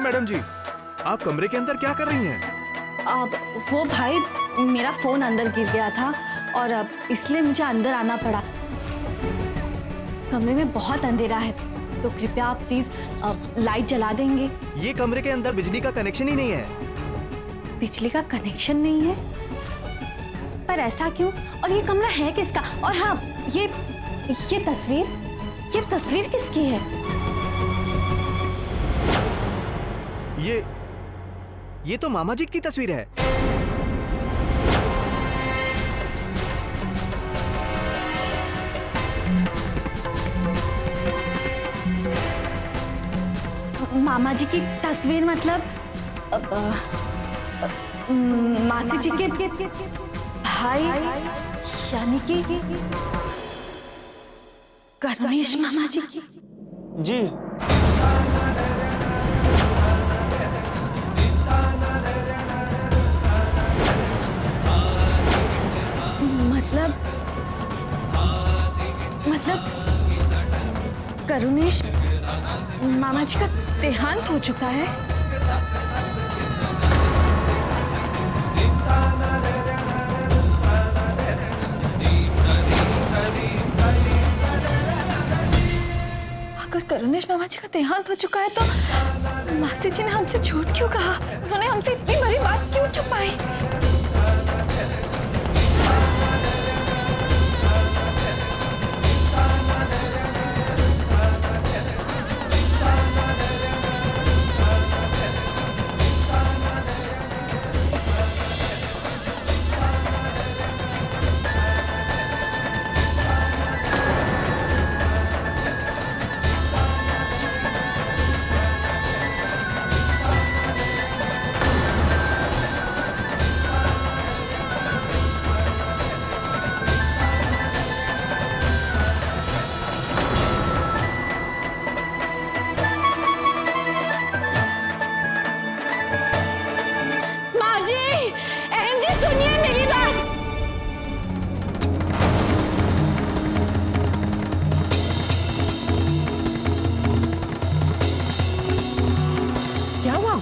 Madam जी, आप कमरे के अंदर क्या कर रही हैं? अब वो भाई, मेरा फोन अंदर गिर गया था और अब इसलिए मुझे अंदर आना पड़ा। कमरे में बहुत अंधेरा है, तो कृपया आप प्लीज लाइट जला देंगे। ये कमरे के अंदर बिजली का कनेक्शन ही नहीं है। बिजली का कनेक्शन नहीं है? पर ऐसा क्यों? और ये कमरा है किसका? और हाँ, ये तस्वीर किसकी है? ये तो मामा जी की तस्वीर है। मामा जी की तस्वीर मतलब मासी जी के भाई, यानी कि करुणेश मामा जी की। जी मतलब करुणेश मामा जी का देहांत हो चुका है। अगर करुणेश मामा जी का देहांत हो चुका है तो मासी जी ने हमसे झूठ क्यों कहा? उन्होंने हमसे इतनी बड़ी बात क्यों छुपाई?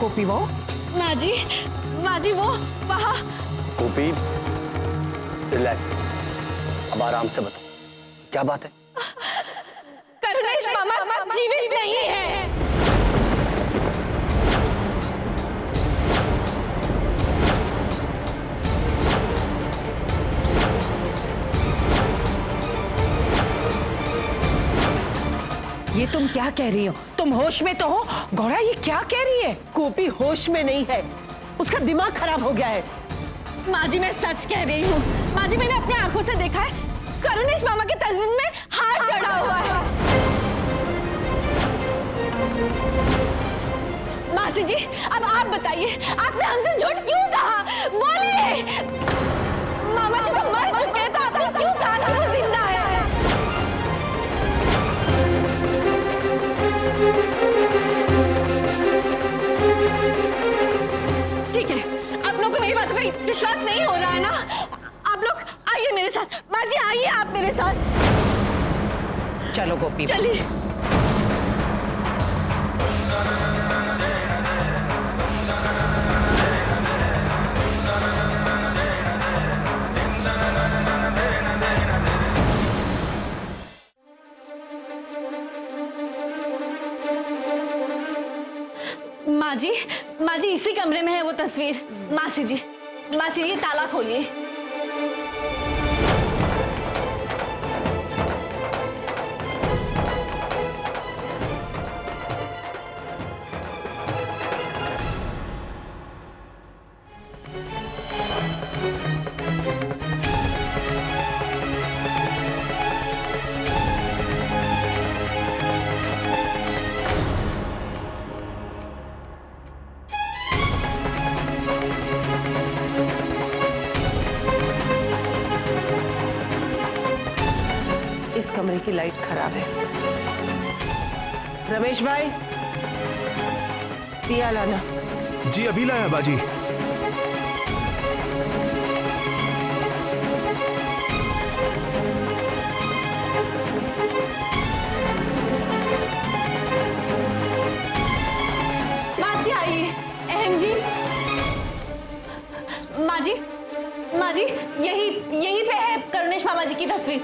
गोपी वो? माँ जी वो वहाँ। गोपी रिलैक्स, अब आराम से बताओ क्या बात है? करुणेश मामा जीवित नहीं है। ये तुम क्या कह रही हो? तुम होश में तो हो? गौरा ये क्या कह रही है? गोपी होश में नहीं है, उसका दिमाग खराब हो गया है। माँ जी मैं सच कह रही हूँ। माँ जी मैंने अपनी आंखों से देखा है, करुणेश मामा की तस्वीर में हार चढ़ा हुआ है। मासी जी अब आप बताइए, आपने हमसे झूठ क्यों कहा? बोलिए। मामा जी तो मर चुके हैं, तो आपने क्यों कहा कि वो जिंदा है? ठीक है, आप लोगों को मेरी बात पे विश्वास नहीं हो रहा है ना? आप लोग आइए मेरे साथ। माँ जी आइए आप मेरे साथ। चलो गोपी चलिए। माँ जी इसी कमरे में है वो तस्वीर। मासी जी ये ताला खोलिए। इस कमरे की लाइट खराब है। रमेश भाई दिया लाना। जी अभी लाया बाजी। माँ जी बहन जी, माँ जी, यही पे है करुणेश मामा जी की तस्वीर।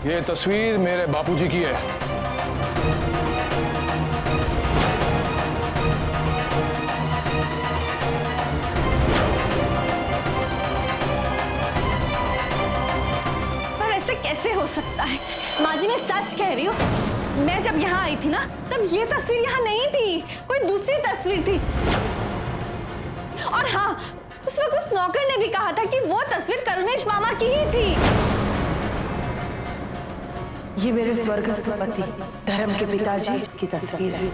ये तस्वीर मेरे बापूजी की है। पर ऐसे कैसे हो सकता है? माँ जी, मैं सच कह रही हूँ, मैं जब यहाँ आई थी ना, तब ये तस्वीर यहाँ नहीं थी, कोई दूसरी तस्वीर थी। और हाँ, उस वक्त उस नौकर ने भी कहा था कि वो तस्वीर करुणेश मामा की ही थी। ये मेरे स्वर्गस्थ पति धर्म के पिताजी की तस्वीर है।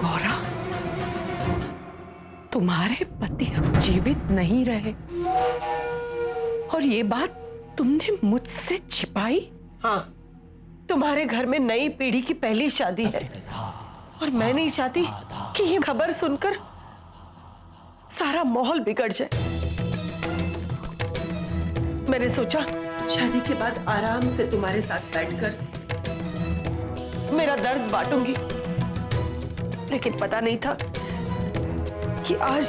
गौरा, तुम्हारे पति अब जीवित नहीं रहे और ये बात तुमने मुझसे छिपाई? हाँ, तुम्हारे घर में नई पीढ़ी की पहली शादी है और मैं नहीं चाहती कि ये खबर सुनकर सारा माहौल बिगड़ जाए। मैंने सोचा शादी के बाद आराम से तुम्हारे साथ बैठकर मेरा दर्द बांटूंगी, लेकिन पता नहीं था कि आज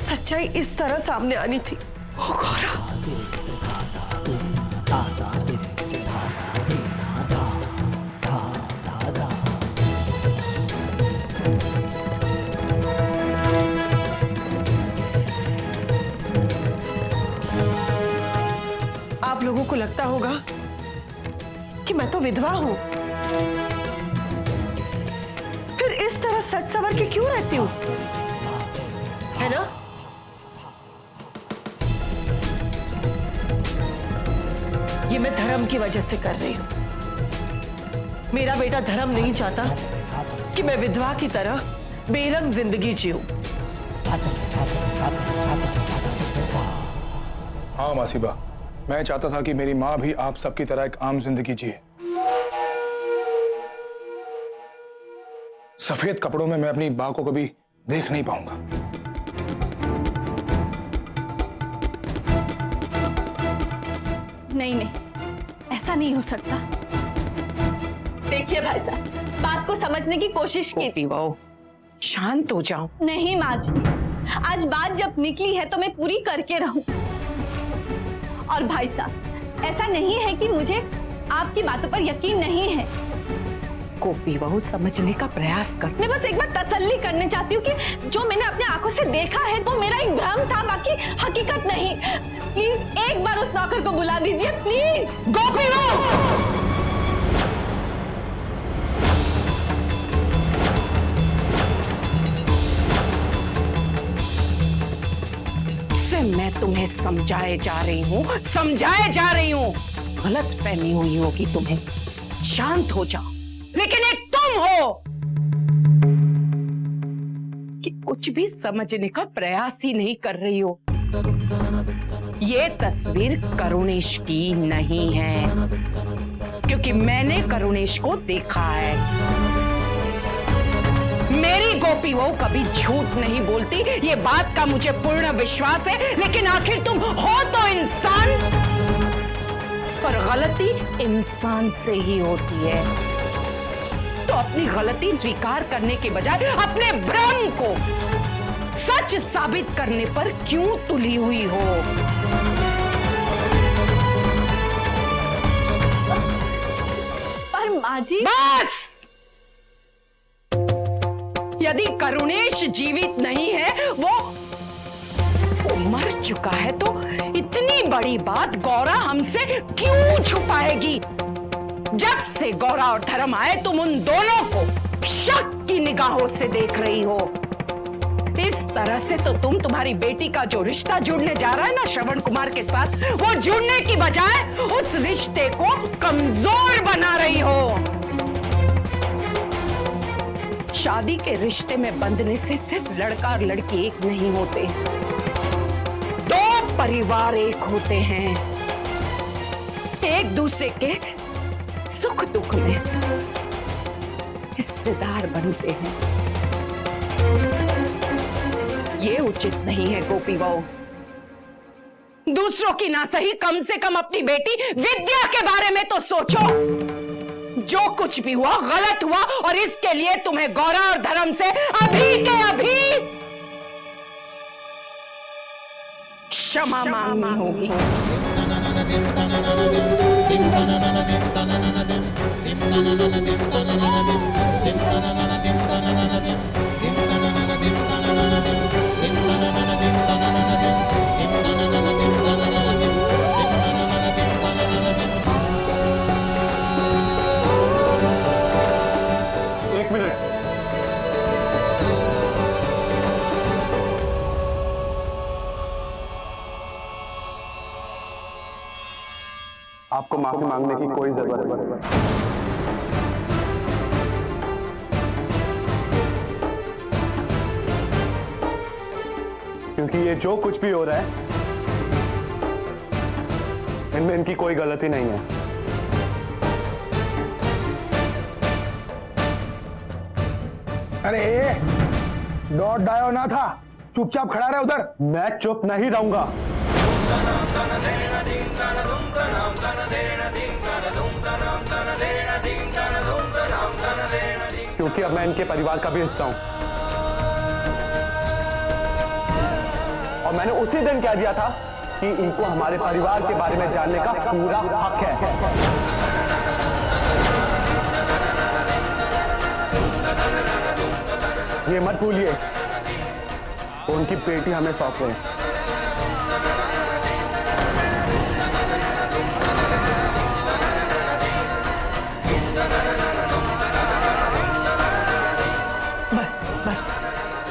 सच्चाई इस तरह सामने आनी थी। ओ गौरा, आप लोगों को लगता होगा कि मैं तो विधवा हूं, फिर इस तरह सच सवर के क्यों रहती हूं, है ना? ये मैं धर्म की वजह से कर रही हूं। मेरा बेटा धर्म नहीं चाहता कि मैं विधवा की तरह बेरंग जिंदगी जीऊं। हाँ मासीबा, मैं चाहता था कि मेरी माँ भी आप सबकी तरह एक आम जिंदगी जिए। सफेद कपड़ों में मैं अपनी माँ को कभी देख नहीं पाऊंगा। नहीं, ऐसा नहीं हो सकता। देखिए भाई साहब, बात को समझने की कोशिश कीजिए। शांत हो जाओ। नहीं माँ जी, आज बात जब निकली है तो मैं पूरी करके रहूं। और भाई साहब, ऐसा नहीं है कि मुझे आपकी बातों पर यकीन नहीं है। गोपी बहू, समझने का प्रयास कर। मैं बस एक बार तसल्ली करना चाहती हूँ कि जो मैंने अपने आंखों से देखा है वो मेरा एक भ्रम था, बाकी हकीकत नहीं। प्लीज एक बार उस नौकर को बुला दीजिए, प्लीज। गोपी बहू, से मैं तुम्हें समझाए जा रही हूँ। गलत फहमी हुई होगी तुम्हें। शांत हो जाओ। लेकिन एक तुम हो कि कुछ भी समझने का प्रयास ही नहीं कर रही हो। ये तस्वीर करुणेश की नहीं है, क्योंकि मैंने करुणेश को देखा है। मेरी गोपी वो कभी झूठ नहीं बोलती, ये बात का मुझे पूर्ण विश्वास है। लेकिन आखिर तुम हो तो इंसान, पर गलती इंसान से ही होती है। तो अपनी गलती स्वीकार करने के बजाय अपने भ्रम को सच साबित करने पर क्यों तुली हुई हो? पर माँ जी, बस! यदि करुणेश जीवित नहीं है, वो मर चुका है, तो इतनी बड़ी बात गौरा हमसे क्यों छुपाएगी? जब से गौरा और धर्म आए, तुम उन दोनों को शक की निगाहों से देख रही हो। इस तरह से तो तुम तुम्हारी बेटी का जो रिश्ता जुड़ने जा रहा है ना श्रवण कुमार के साथ, वो जुड़ने की बजाय उस रिश्ते को कमजोर बना रही हो। शादी के रिश्ते में बंधने से सिर्फ लड़का और लड़की एक नहीं होते, दो परिवार एक होते हैं, एक दूसरे के सुख दुख में हिस्सेदार बनते हैं। ये उचित नहीं है गोपी बहू। दूसरों की ना सही, कम से कम अपनी बेटी विद्या के बारे में तो सोचो। जो कुछ भी हुआ गलत हुआ और इसके लिए तुम्हें गौरा और धर्म से अभी के अभी क्षमा मांगनी होगी। आपको माफी मांगने की कोई जरूरत नहीं। क्योंकि ये जो कुछ भी हो रहा है इनमें इनकी कोई गलती नहीं है। अरे डॉट डायो ना था, चुपचाप खड़ा रहे उधर। मैं चुप नहीं रहूंगा। क्योंकि अब मैं इनके परिवार का भी हिस्सा हूं। और मैंने उसी दिन कह दिया था कि इनको हमारे परिवार के बारे में जानने का पूरा हक है। ये मत भूलिए, उनकी बेटी हमें सौंप रहे हैं। बस बस,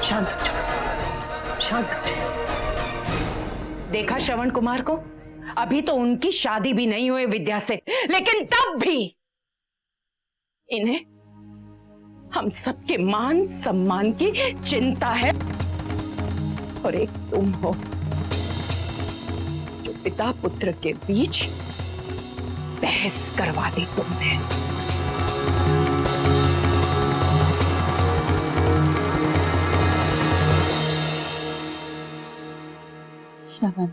शांत हो जाओ, शांत हो जाओ। देखा श्रवण कुमार को, अभी तो उनकी शादी भी नहीं हुई विद्या से, लेकिन तब भी इन्हें हम सबके मान सम्मान की चिंता है। और एक तुम हो जो पिता पुत्र के बीच बहस करवा दी तुमने। श्रवण,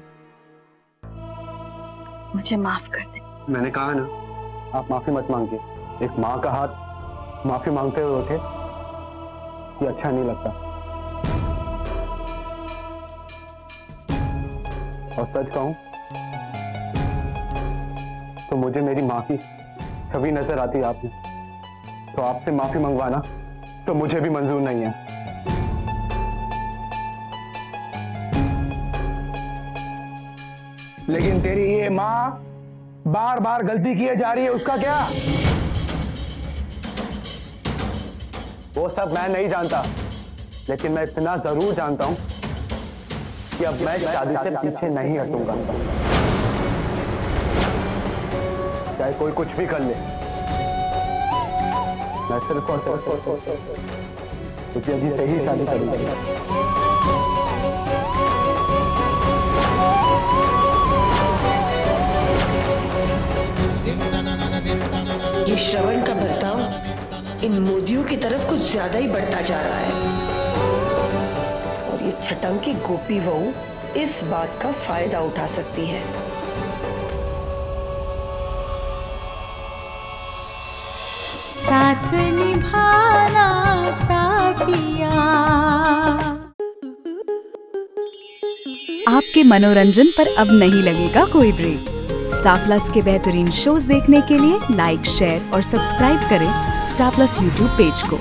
मुझे माफ कर दे। मैंने कहा ना, आप माफी मत मांगिए। एक माँ का हाथ माफी मांगते हुए उठे, ये अच्छा नहीं लगता। और सच कहूं तो मुझे मेरी माँ की छवि नजर आती है आपने, तो आपसे माफी मंगवाना तो मुझे भी मंजूर नहीं है। लेकिन तेरी ये माँ बार बार गलती किए जा रही है, उसका क्या? वो सब मैं नहीं जानता, लेकिन मैं इतना जरूर जानता हूं कि अब मैं शादी से पीछे नहीं हटूंगा, चाहे कोई कुछ भी कर ले। मैं सिर्फ और सिर्फ विद्या जी से ही शादी करूंगा। ये श्रवण का बर्ताव इन मोदियों की तरफ कुछ ज्यादा ही बढ़ता जा रहा है, और ये छटंकी गोपी बहू इस बात का फायदा उठा सकती है। साथ निभाना साथिया। आपके मनोरंजन पर अब नहीं लगेगा कोई ब्रेक। स्टार प्लस के बेहतरीन शोज देखने के लिए लाइक, शेयर और सब्सक्राइब करें स्टार प्लस यूट्यूब पेज को।